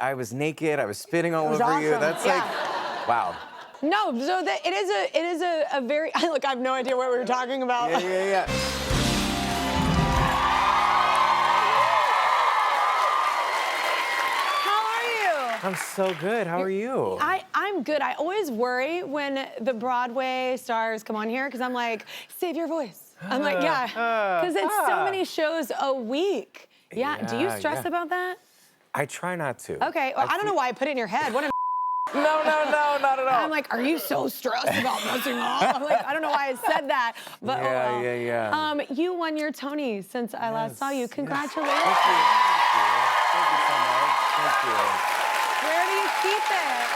I was naked. I was spitting all over you. That's like, wow. No, so that it is a very look. I have no idea what we were talking about. Yeah. How are you? I'm so good. How are you? I'm good. I always worry when the Broadway stars come on here because I'm like, save your voice. I'm like, yeah, because it's so many shows a week. Yeah. Do you stress about that? I try not to. Okay. Well, I don't know why I put it in your head. What a No, not at all. I'm like, are you so stressed about messing up? I'm like, I don't know why I said that, but yeah. You won your Tony since I last saw you. Congratulations. Thank you so much. Thank you. Where do you keep it?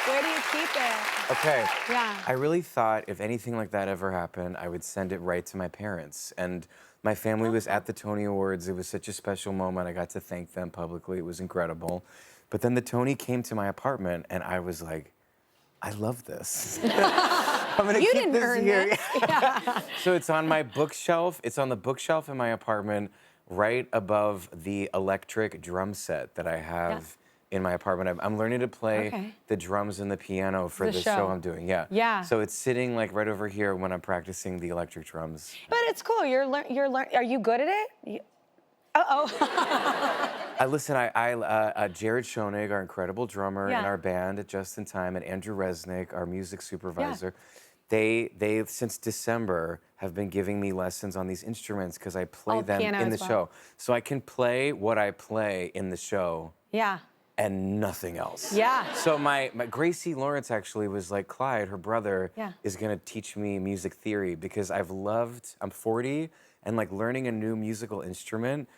Where do you keep it? Okay. Yeah. I really thought if anything like that ever happened, I would send it right to my parents. And my family was at the Tony Awards. It was such a special moment. I got to thank them publicly. It was incredible. But then the Tony came to my apartment, and I was like, I love this. I'm gonna keep this here. This. Yeah. So it's on my bookshelf. It's on the bookshelf in my apartment, right above the electric drum set that I have in my apartment. I'm learning to play the drums and the piano for the show I'm doing. Yeah. So it's sitting like right over here when I'm practicing the electric drums. But it's cool. You're Are you good at it? Listen, Jared Schoenig, our incredible drummer in our band at Just in Time, and Andrew Resnick, our music supervisor, they since December have been giving me lessons on these instruments because I play them in the show. So I can play what I play in the show. Yeah. And nothing else. Yeah. So my Gracie Lawrence actually was like, Clyde, her brother, is gonna teach me music theory because I'm 40, and like learning a new musical instrument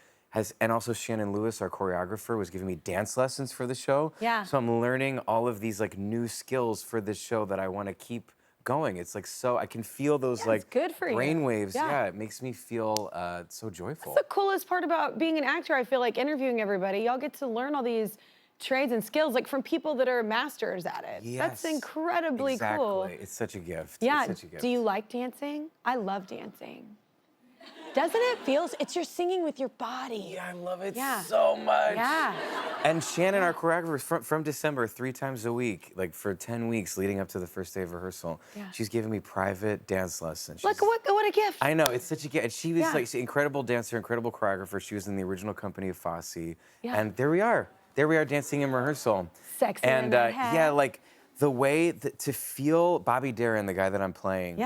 and also Shannon Lewis, our choreographer, was giving me dance lessons for the show. Yeah. So I'm learning all of these like new skills for this show that I want to keep going. It's like I can feel those like good for brain waves. Yeah, it makes me feel so joyful. That's the coolest part about being an actor. I feel like interviewing everybody, y'all get to learn all these trades and skills like from people that are masters at it. Yes, that's incredibly cool. It's such a gift. Yeah. It's such a gift. Do you like dancing? I love dancing. Doesn't it feel? You're singing with your body. Yeah, I love it so much. Yeah. And Shannon, our choreographer, from December, 3 times a week, like for 10 weeks leading up to the first day of rehearsal, she's giving me private dance lessons. Like what a gift. I know, it's such a gift. And she was like an incredible dancer, incredible choreographer. She was in the original company of Fosse. Yeah. And there we are dancing in rehearsal. Sexy and in the head. yeah, like the way to feel Bobby Darin, the guy that I'm playing,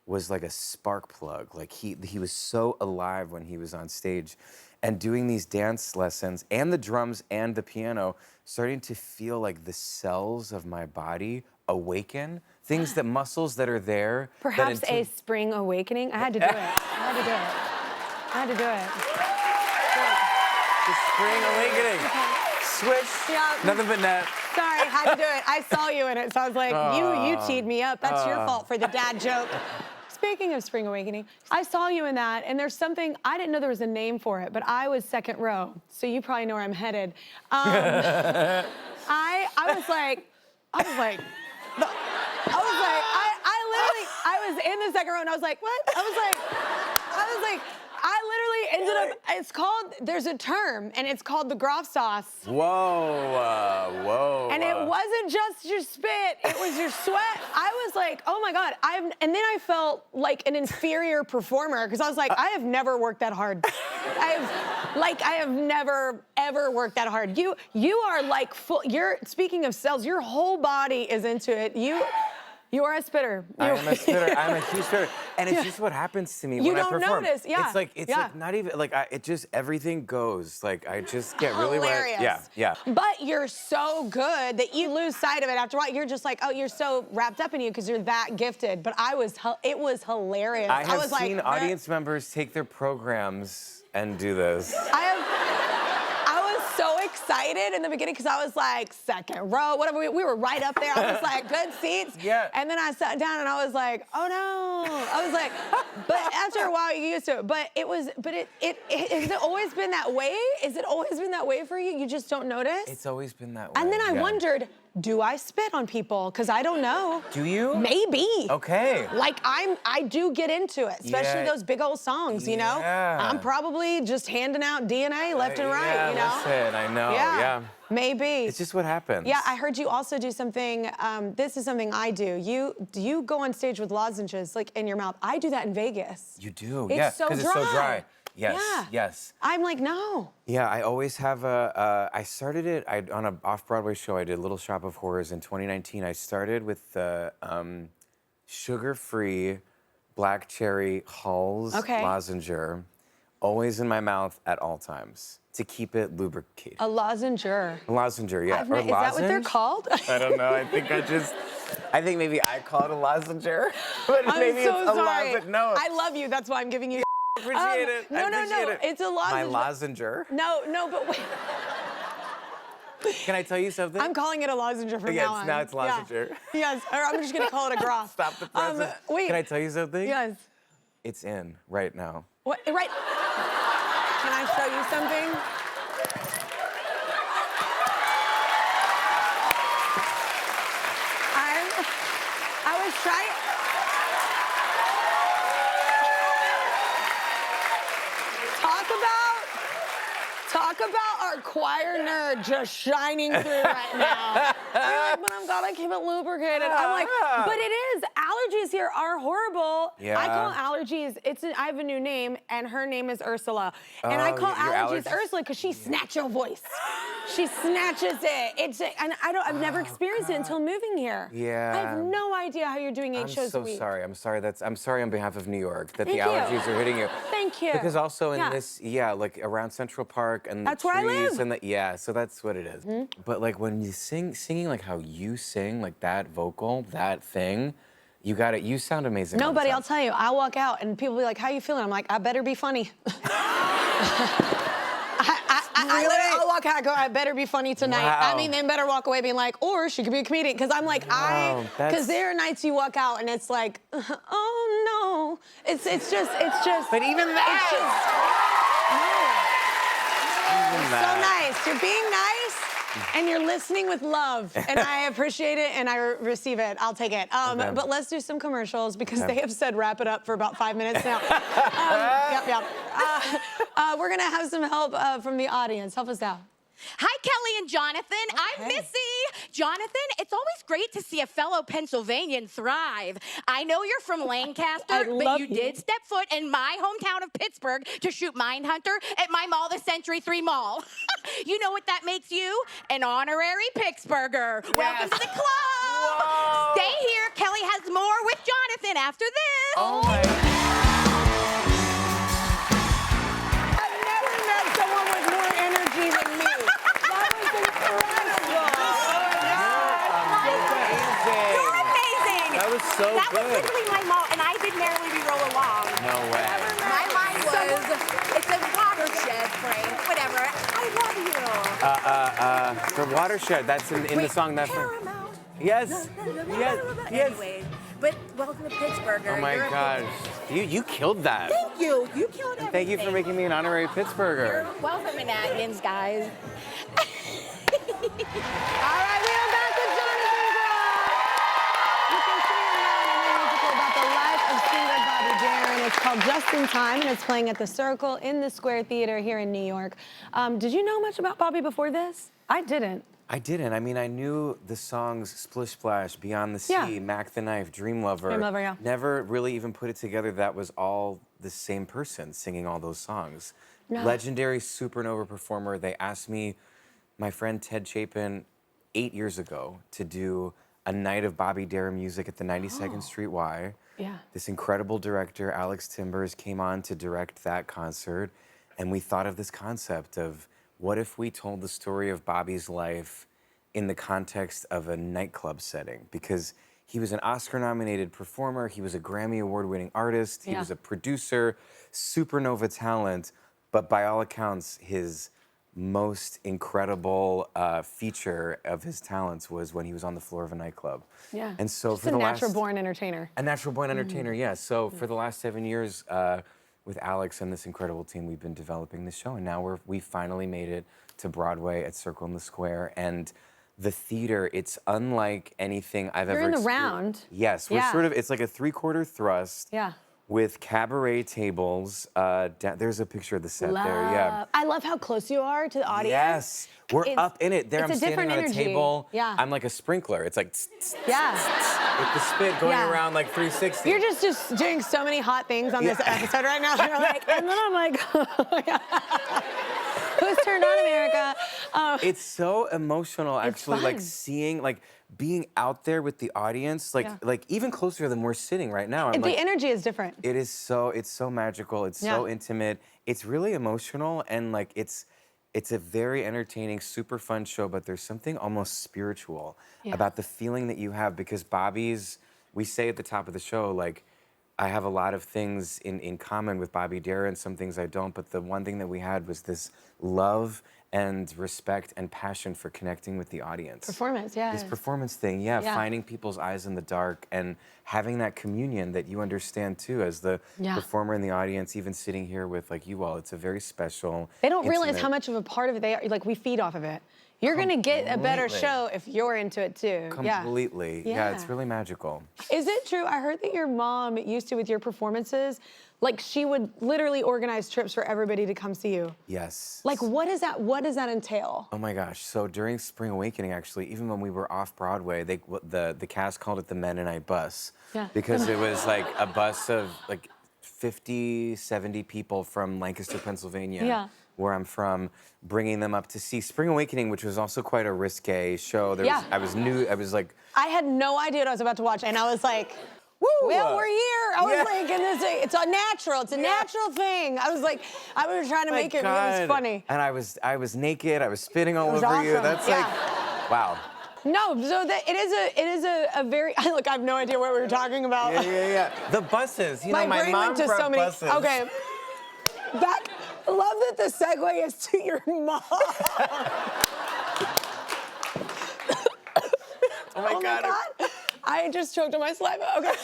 was like a spark plug. Like he was so alive when he was on stage, and doing these dance lessons and the drums and the piano, starting to feel like the cells of my body awaken. Muscles that are there. Perhaps a spring awakening. I had to do it. I had to do it. The spring awakening. Switch. Yeah. Nothing but net. Sorry, had to do it. I saw you in it, so I was like, you teed me up. That's your fault for the dad joke. Speaking of spring awakening, I saw you in that, and there's something, I didn't know there was a name for it, but I was second row, so you probably know where I'm headed. I was in the second row, and I was like, what? I literally ended up, there's a term, and it's called the Groff sauce. Whoa. And it wasn't just your spit, it was your sweat. I was like, oh my God. And then I felt like an inferior performer, because I was like, I have never worked that hard. I have never, ever worked that hard. You are like speaking of cells, your whole body is into it. You are a spitter. I am a spitter. I'm a huge spitter. And it's just what happens to me when I perform. You don't notice, It's like not even, like, it just, everything goes. Like, I just get really hilarious. Yeah. But you're so good that you lose sight of it after a while. You're just like, oh, you're so wrapped up in you because you're that gifted. But it was hilarious. I have seen audience members take their programs and do this. I was so excited in the beginning because I was like, second row, whatever. We were right up there. I was like, good seats. Yeah. And then I sat down and I was like, oh no. I was like, but after a while you get used to it. But has it always been that way? Has it always been that way for you? You just don't notice? It's always been that way. And then I wondered, do I spit on people? Because I don't know. Do you? Maybe. Okay. Like I do get into it, especially Yeah. those big old songs, you know? Yeah. I'm probably just handing out DNA left and right, yeah, you know? Listen, I know, yeah. Maybe. It's just what happens. Yeah, I heard you also do something, this is something I do. You go on stage with lozenges, like, in your mouth. I do that in Vegas. You do, It's yeah. so Because it's so dry. Yes, Yeah. yes. I'm like, no. Yeah, I always have I started it on an off-Broadway show. I did Little Shop of Horrors in 2019. I started with the sugar-free black cherry Halls lozenger, always in my mouth at all times to keep it lubricated. A lozenger. A lozenger, yeah. Is that what they're called? I don't know. I think maybe I call it a lozenger, but maybe so it's a sorry. lozenger. No. I love you. That's why I'm giving you. Appreciate it. No, I appreciate it. It's a lozenger. My lozenger. No, but wait. Can I tell you something? I'm calling it a lozenger from now on. Now it's lozenger. Yeah. Yes, or I'm just gonna call it a Groff. Stop the presses. Wait. Can I tell you something? Yes. It's in right now. What? Right. Can I show you something? I was trying. Talk about our choir nerd just shining through right now. You're like, but I've gotta keep it lubricated. I'm like, but it is. Allergies here are horrible. Yeah. I call allergies, I have a new name, and her name is Ursula. And I call allergies Ursula because she snatches your voice. She snatches it. I've never experienced it until moving here. Yeah. I have no idea how you're doing 8 shows a week. I'm sorry on behalf of New York that Thank the allergies are hitting you. Thank you. Because also in this, like around Central Park and That's the where I trees live. and so that's what it is. But like when you singing like how you sing, like that vocal, that thing, you sound amazing. No, buddy, I'll tell you, I'll walk out and people will be like, how you feeling? I'm like, I better be funny. I'll walk out and go, I better be funny tonight. Wow. I mean, they better walk away being like, or she could be a comedian. Because I'm like, because there are nights you walk out and it's like, oh no. It's just. But even that. It's so nice. You're being nice and you're listening with love. And I appreciate it and I receive it. I'll take it. But let's do some commercials because they have said wrap it up for about 5 minutes now. Yep. We're going to have some help from the audience. Help us out. Hi, Kelly and Jonathan. I'm Missy. Jonathan, it's always great to see a fellow Pennsylvanian thrive. I know you're from Lancaster, but you did step foot in my hometown of Pittsburgh to shoot Mindhunter at my mall, the Century 3 Mall. You know what that makes you? An honorary Pittsburgher. Yes. Welcome to the club. Whoa. Stay here. Kelly has more with Jonathan after this. Oh my God. So that good. was literally my mall, and I did merrily we roll along. No way. My mind was, it's a watershed, Frank. Whatever. I love you. The watershed. That's in the song. That's Paramount. Yes. Anyways, but welcome to Pittsburgh. Oh my gosh, you killed that. Thank you. You killed everything. Thank you for making me an honorary Pittsburgher. You're welcome in Atkins, guys. All right, we are back with Jonathan Groff. You can see him now in a musical about the life of singer Bobby Darin. It's called Just in Time, and it's playing at the Circle in the Square Theater here in New York. Did you know much about Bobby before this? I didn't. I didn't. I mean, I knew the songs Splish Splash, Beyond the Sea, Mac the Knife, Dream Lover. Dream Lover, yeah. Never really even put it together that was all the same person singing all those songs. No. Legendary supernova performer. They asked me, my friend Ted Chapin, 8 years ago to do a night of Bobby Darin music at the 92nd Street Y. Yeah. This incredible director, Alex Timbers, came on to direct that concert, and we thought of this concept of what if we told the story of Bobby's life in the context of a nightclub setting? Because he was an Oscar-nominated performer, he was a Grammy Award-winning artist, he was a producer, supernova talent, but by all accounts, his most incredible feature of his talents was when he was on the floor of a nightclub. Yeah. And so Just for a the natural-born entertainer. A natural-born entertainer, yes. So for the last 7 years, with Alex and this incredible team, we've been developing this show, and now we finally made it to Broadway at Circle in the Square. And the theater, it's unlike anything I've ever You're in the experienced. round. Yes, we're Yeah. sort of, it's like a 3/4 thrust. Yeah. With cabaret tables. There's a picture of the set there. Yeah. I love how close you are to the audience. Yes, we're up in it. There, it's I'm a standing different on energy. a table. Yeah. I'm like a sprinkler. It's like Yeah. with the spit going Yeah. around like 360. You're just doing so many hot things on this episode right now. You're like, and then I'm like, who's turned on America? It's so emotional, actually. Like fun. seeing, like being out there with the audience, like even closer than we're sitting right now. I'm the like, energy is different. it's so magical. It's so intimate. It's really emotional, and like it's a very entertaining, super fun show. But there's something almost spiritual about the feeling that you have, because Bobby's. We say at the top of the show, like, I have a lot of things in common with Bobby Darin, some things I don't, but the one thing that we had was this love and respect and passion for connecting with the audience. Performance, yeah. This performance thing, finding people's eyes in the dark and having that communion that you understand too as the performer in the audience, even sitting here with like you all. It's a very special, They don't realize intimate- how much of a part of it they are. Like, we feed off of it. You're gonna get a better Completely. show if you're into it too. Completely. Yeah, it's Yeah. really magical. Is it true? I heard that your mom used to, with your performances, like she would literally organize trips for everybody to come see you. Yes. Like, what does that entail? Oh my gosh! So during Spring Awakening, actually, even when we were off Broadway, the cast called it the Mennonite bus, because it was like a bus of like 50, 70 people from Lancaster, Pennsylvania, where I'm from, bringing them up to see Spring Awakening, which was also quite a risque show. I was new. I was like, I had no idea what I was about to watch, and I was like, woo, well, we're here. I was like, and it's a natural. It's a natural thing. I was like, I was trying to make it really funny. And I was naked. I was spitting all over awesome. you. That's like, wow. No, so that it is a very look. I have no idea what we were talking about. Yeah. The buses. You know, my brain mom went to brought so many. buses. Okay, back. I love that the segue is to your mom. Oh my God. I just choked on my saliva. Okay.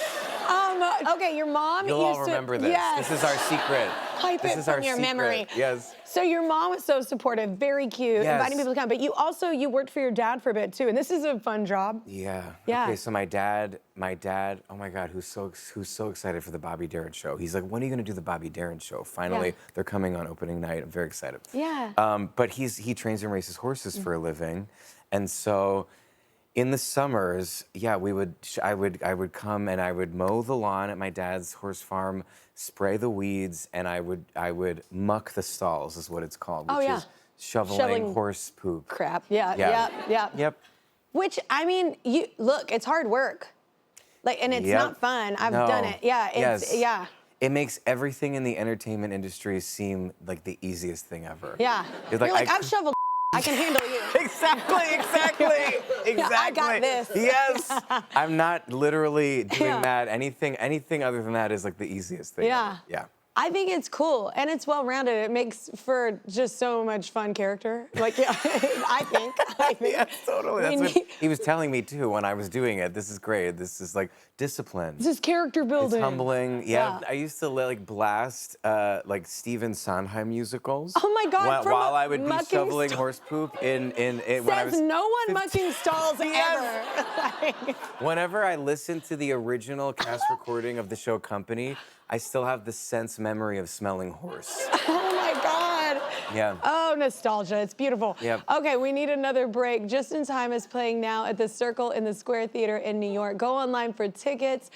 Okay, your mom You'll used all remember this. Yes. This is our secret. Pipe This it is from our your secret. memory. Yes. So your mom was so supportive, very cute, inviting people to come. But you worked for your dad for a bit too, and this is a fun job. Yeah. Yeah. Okay, so my dad, oh my God, who's so excited for the Bobby Darin show. He's like, when are you gonna do the Bobby Darin show? Finally, they're coming on opening night. I'm very excited. Yeah. But he trains and races horses for a living, and so in the summers, I would come and I would mow the lawn at my dad's horse farm, spray the weeds, and I would muck the stalls, is what it's called, which is shoveling horse poop. Crap. Yeah. Which, I mean, look, it's hard work. Like, and it's not fun. I've done it. Yeah. It makes everything in the entertainment industry seem like the easiest thing ever. Yeah. You're like, I've shoveled. I can handle you. Exactly. Yeah, I got this. Yes. I'm not literally doing that. Anything other than that is like the easiest thing. Yeah. Ever. Yeah. I think it's cool and it's well-rounded. It makes for just so much fun character. Like, I think. Yeah, totally. That's what he was telling me too when I was doing it. This is great. This is like discipline. This is character building. It's humbling. Yeah. I used to like blast like Stephen Sondheim musicals. Oh my God! While I would be shoveling horse poop in when I was. Says no one mucking stalls ever. Whenever I listen to the original cast recording of the show Company, I still have the sense memory of smelling horse. Oh my God. Yeah. Oh, nostalgia. It's beautiful. Yep. Okay, we need another break. Just in Time is playing now at the Circle in the Square Theater in New York. Go online for tickets.